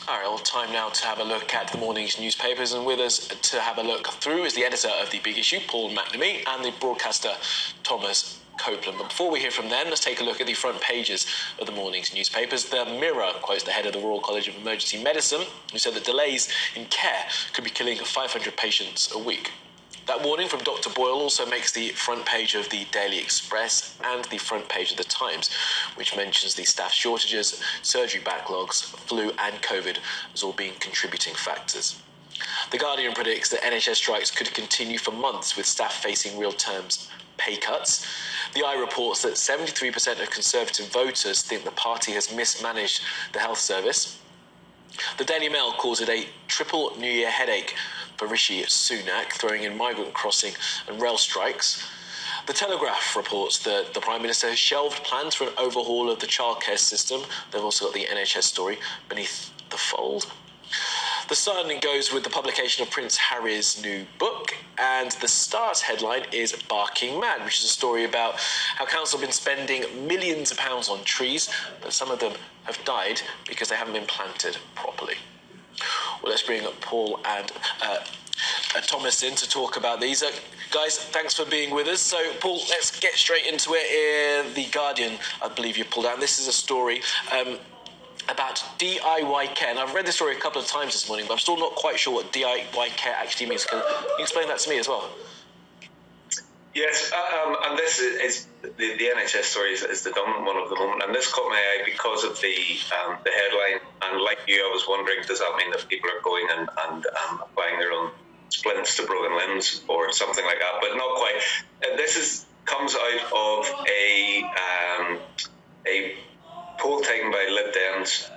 All right, well, time now to have a look at the morning's newspapers, and with us to have a look through is the editor of The Big Issue, Paul McNamee, and the broadcaster, Thomas Copeland. But before we hear from them, let's take a look at the front pages of the morning's newspapers. The Mirror quotes the head of the Royal College of Emergency Medicine, who said that delays in care could be killing 500 patients a week. That warning from Dr. Boyle also makes the front page of the Daily Express and the front page of the Times, which mentions the staff shortages, surgery backlogs, flu and COVID as all being contributing factors. The Guardian predicts that NHS strikes could continue for months, with staff facing real terms pay cuts. The Eye reports that 73% of Conservative voters think the party has mismanaged the health service. The Daily Mail calls it a triple New Year headache for Rishi Sunak, throwing in migrant crossing and rail strikes. The Telegraph reports that the Prime Minister has shelved plans for an overhaul of the childcare system. They've also got the NHS story beneath the fold. The Sun goes with the publication of Prince Harry's new book, and the Star's headline is Barking Mad, which is a story about how council have been spending millions of pounds on trees, but some of them have died because they haven't been planted properly. Well, let's bring up Paul and Thomas in to talk about these. Guys, thanks for being with us. So, Paul, let's get straight into it. The Guardian, I believe you pulled out. This is a story about DIY care. And I've read this story a couple of times this morning, but I'm still not quite sure what DIY care actually means. Can you explain that to me as well? Yes, and this is the NHS story is the dominant one of the moment, and this caught my eye because of the headline. And like you, I was wondering, does that mean that people are going and applying their own splints to broken limbs or something like that? But not quite. This comes out of a poll taken by Lib Dems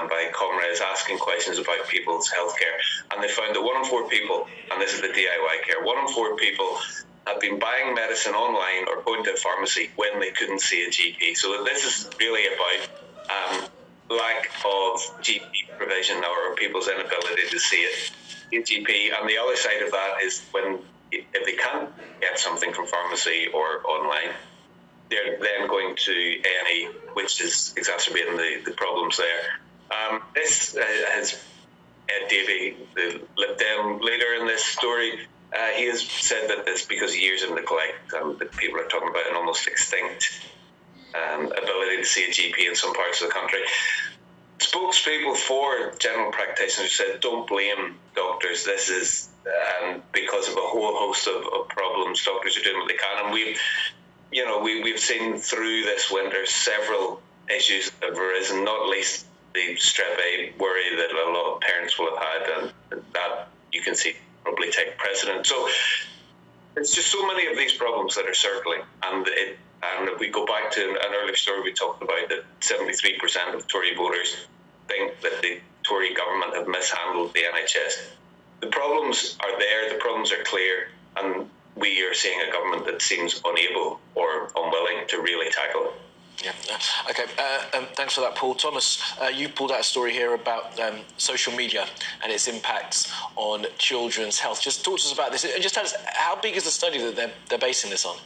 by comrades asking questions about people's healthcare, and they found that 1 in 4 people, and this is the DIY care, 1 in 4 people have been buying medicine online or going to a pharmacy when they couldn't see a GP. So this is really about lack of GP provision or people's inability to see a GP. And the other side of that is if they can't get something from pharmacy or online, they're then going to A&E, which is exacerbating the problems there. This has Ed Davey, the Lib Dem leader in this story, he has said that it's because of years of neglect that people are talking about an almost extinct ability to see a GP in some parts of the country. Spokespeople for general practitioners said, don't blame doctors. This is because of a whole host of problems. Doctors are doing what they can. And we've seen through this winter several issues that have arisen, not least the strep A worry that a lot of parents will have had, and that you can see probably take precedent. So it's just so many of these problems that are circling, and if we go back to an earlier story we talked about, that 73% of Tory voters think that the Tory government have mishandled the NHS. The problems are there, the problems are clear, and we are seeing a government that seems unable or unwilling to really tackle it. Yeah. Okay. Thanks for that, Paul. Thomas, you pulled out a story here about social media and its impacts on children's health. Just talk to us about this, and just tell us, how big is the study that they're basing this on?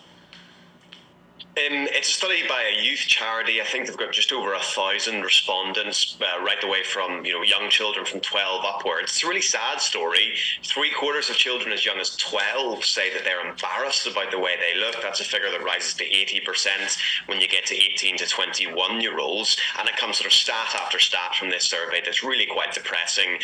It's a study by a youth charity. I think they've got just over 1,000 respondents, right away from young children from 12 upwards. It's a really sad story. 3/4 of children as young as 12 say that they're embarrassed about the way they look. That's a figure that rises to 80% when you get to 18 to 21-year-olds. And it comes sort of stat after stat from this survey that's really quite depressing.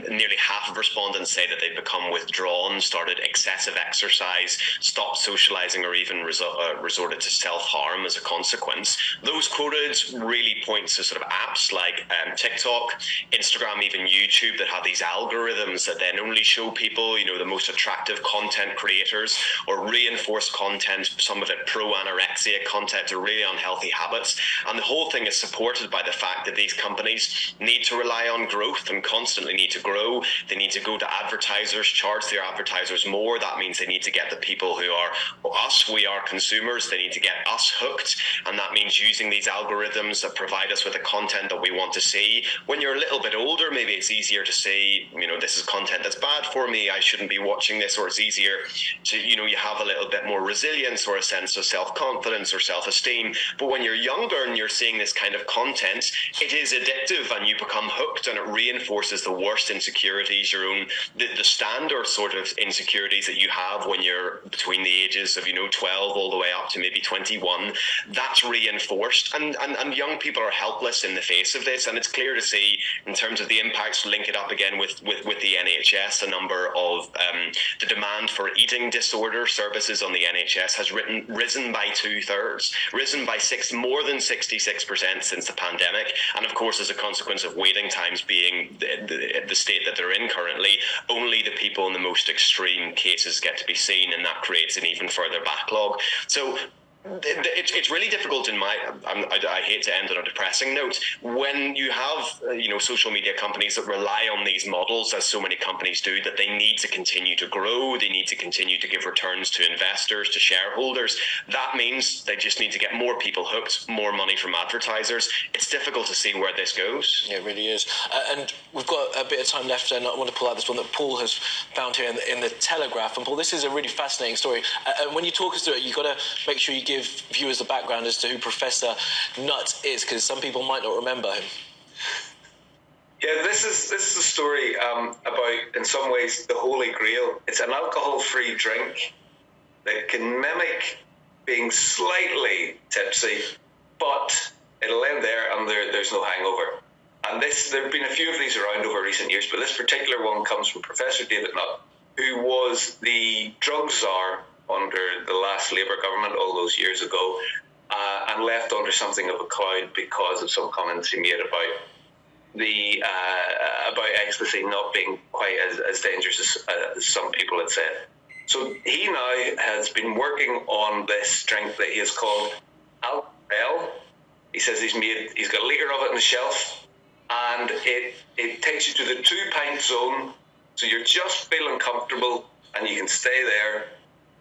Nearly half of respondents say that they've become withdrawn, started excessive exercise, stopped socializing, or even resorted to self-harm as a consequence. Those quoted really point to sort of apps like TikTok, Instagram, even YouTube, that have these algorithms that then only show people, the most attractive content creators, or reinforce content, some of it pro-anorexia content, or really unhealthy habits. And the whole thing is supported by the fact that these companies need to rely on growth and constantly need to grow. They need to go to advertisers, charge their advertisers more. That means they need to get the people who are us, we are consumers. They need to get get us hooked, and that means using these algorithms that provide us with the content that we want to see. When you're a little bit older, maybe it's easier to say, this is content that's bad for me, I shouldn't be watching this, or it's easier to, you have a little bit more resilience or a sense of self-confidence or self-esteem. But when you're younger and you're seeing this kind of content, it is addictive and you become hooked, and it reinforces the worst insecurities, the standard sort of insecurities that you have when you're between the ages of 12 all the way up to maybe 21. That's reinforced, and young people are helpless in the face of this. And it's clear to see, in terms of the impacts, link it up again with the NHS, a number of the demand for eating disorder services on the NHS has risen by 2/3, risen by more than 66% since the pandemic. And of course, as a consequence of waiting times being the state that they're in currently, only the people in the most extreme cases get to be seen, and that creates an even further backlog. So it's really difficult I hate to end on a depressing note, when you have social media companies that rely on these models, as so many companies do, that they need to continue to grow, they need to continue to give returns to investors, to shareholders. That means they just need to get more people hooked, more money from advertisers. It's difficult to see where this goes. Yeah, it really is. And we've got a bit of time left, and I want to pull out this one that Paul has found here in the Telegraph. And Paul, this is a really fascinating story. And when you talk us through it, you've got to make sure you give viewers a background as to who Professor Nutt is, because some people might not remember him. Yeah, this is a story about, in some ways, the Holy Grail. It's an alcohol-free drink that can mimic being slightly tipsy, but it'll end there and there's no hangover. And there have been a few of these around over recent years, but this particular one comes from Professor David Nutt, who was the drug czar under the last Labour government all those years ago, and left under something of a cloud because of some comments he made about ecstasy not being quite as dangerous as some people had said. So he now has been working on this drink that he has called Alcohol. He says he's got a litre of it on the shelf, and it takes you to the 2 pint zone, so you're just feeling comfortable and you can stay there,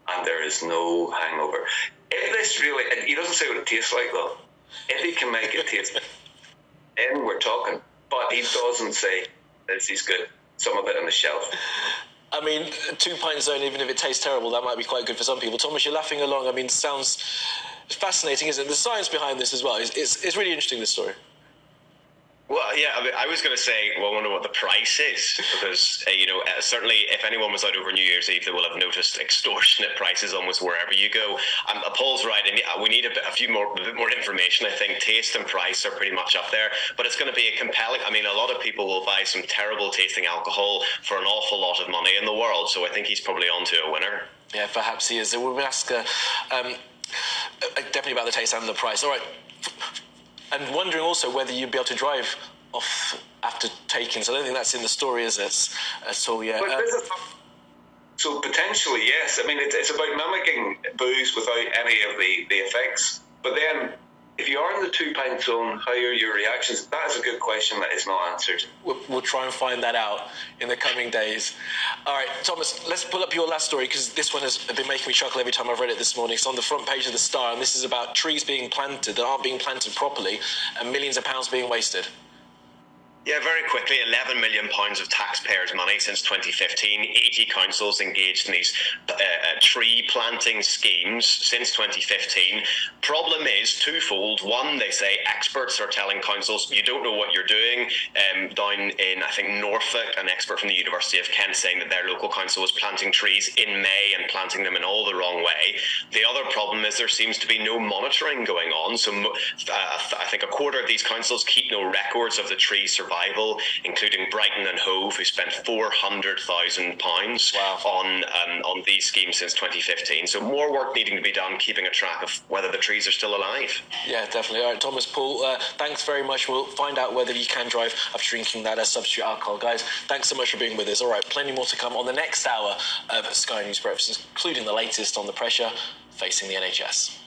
and there is no hangover. If this really, and he doesn't say what it tastes like though, if he can make it taste, then we're talking. But he doesn't say that he's got some of it on the shelf. I mean, 2 pint zone, even if it tastes terrible, that might be quite good for some people. Thomas, you're laughing along. I mean, it sounds fascinating, isn't it? The science behind this as well. It's really interesting, this story. Well, yeah, I was going to say, I wonder what the price is, because, certainly if anyone was out over New Year's Eve, they will have noticed extortionate prices almost wherever you go. Paul's right, and we need a bit more information. I think taste and price are pretty much up there, but it's going to be a compelling, a lot of people will buy some terrible tasting alcohol for an awful lot of money in the world, so I think he's probably onto a winner. Yeah, perhaps he is. We'll ask definitely about the taste and the price. All right. And wondering also whether you'd be able to drive off after taking. So I don't think that's in the story, is it? At all, yeah. So potentially, yes. I mean, it's about mimicking booze without any of the effects. But then, if you are in the 2 pint zone, how are your reactions? That is a good question that is not answered. We'll try and find that out in the coming days. All right, Thomas, let's pull up your last story, because this one has been making me chuckle every time I've read it this morning. It's on the front page of the Star, and this is about trees being planted that aren't being planted properly and millions of pounds being wasted. Yeah, very quickly, £11 million of taxpayers' money since 2015. 80 councils engaged in these tree planting schemes since 2015. Problem is twofold. One, they say experts are telling councils, you don't know what you're doing. Down in, I think, Norfolk, an expert from the University of Kent saying that their local council was planting trees in May and planting them in all the wrong way. The other problem is there seems to be no monitoring going on. So I think a quarter of these councils keep no records of the tree survival, including Brighton and Hove, who spent £400,000 on these schemes since 2015. So more work needing to be done, keeping a track of whether the trees are still alive. Yeah, definitely. All right, Thomas, Paul, thanks very much. We'll find out whether you can drive after drinking that as substitute alcohol. Guys, thanks so much for being with us. All right, plenty more to come on the next hour of Sky News Breakfast, including the latest on the pressure facing the NHS.